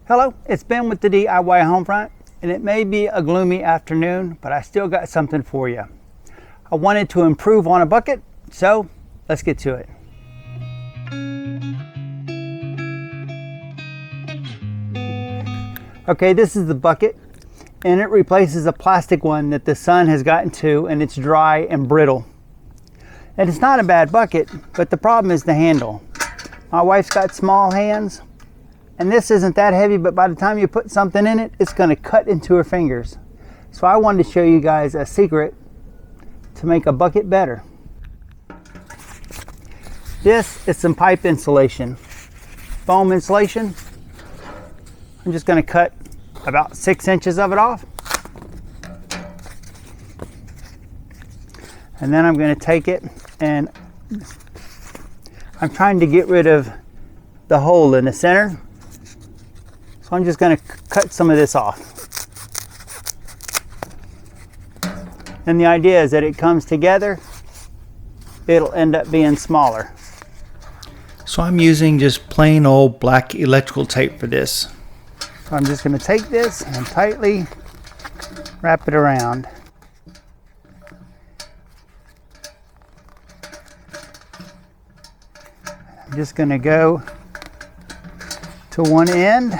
Hello, it's Ben with the DIY Homefront, and it may be a gloomy afternoon, but I still got something for you. I wanted to improve on a bucket, so let's get to it. Okay, this is the bucket, and it replaces a plastic one that the sun has gotten to, and it's dry and brittle. And it's not a bad bucket, but the problem is the handle. My wife's got small hands, and this isn't that heavy, but by the time you put something in it, it's going to cut into her fingers. So I wanted to show you guys a secret to make a bucket better. This is some pipe insulation, foam insulation. I'm just going to cut about 6 inches of it off. And then I'm going to take it, and I'm trying to get rid of the hole in the center. So I'm just going to cut some of this off. And the idea is that it comes together, it'll end up being smaller. So I'm using just plain old black electrical tape for this. So I'm just going to take this and tightly wrap it around. I'm just going to go to one end.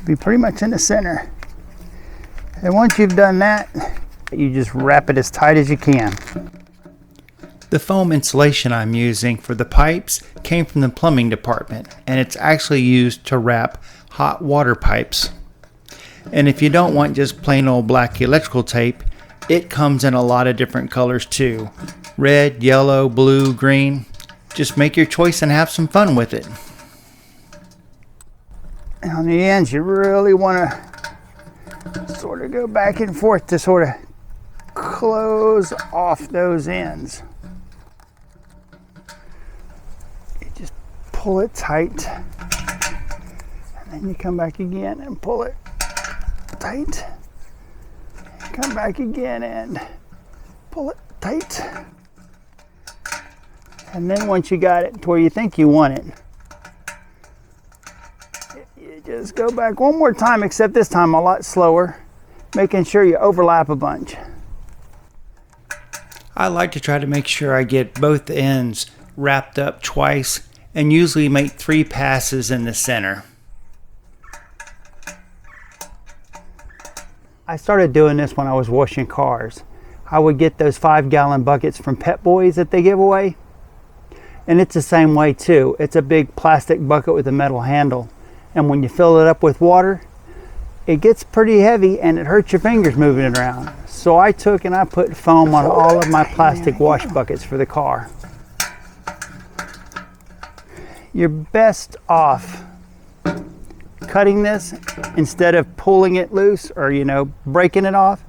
Be pretty much in the center. And once you've done that, you just wrap it as tight as you can. The foam insulation I'm using for the pipes came from the plumbing department, and it's actually used to wrap hot water pipes. And if you don't want just plain old black electrical tape, it comes in a lot of different colors too. Red, yellow, blue, green. Just make your choice and have some fun with it. And on the ends, you really want to sort of go back and forth to sort of close off those ends. You just pull it tight, and then you come back again and pull it tight. Come back again and pull it tight. And then once you got it to where you think you want it, you just go back one more time, except this time a lot slower, making sure you overlap a bunch. I like to try to make sure I get both ends wrapped up twice, and usually make 3 passes in the center. I started doing this when I was washing cars. I would get those 5-gallon buckets from Pet Boys that they give away. And it's the same way too. It's a big plastic bucket with a metal handle. And when you fill it up with water, it gets pretty heavy and it hurts your fingers moving it around. So I took and I put foam on all of my plastic wash buckets for the car. You're best off cutting this instead of pulling it loose or, breaking it off.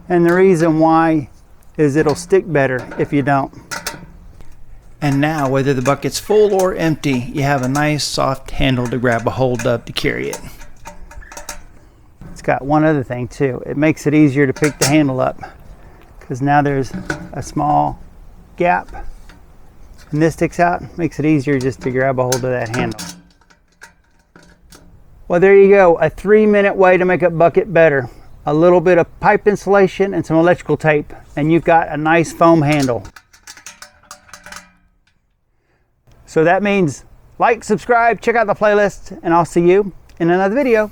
And the reason why is it'll stick better if you don't. And now, whether the bucket's full or empty, you have a nice soft handle to grab a hold of to carry it. It's got one other thing too. It makes it easier to pick the handle up, because now there's a small gap and this sticks out. Makes it easier just to grab a hold of that handle. Well, there you go, a 3-minute way to make a bucket better. A little bit of pipe insulation and some electrical tape, and you've got a nice foam handle. So that means like, subscribe, check out the playlist, and I'll see you in another video.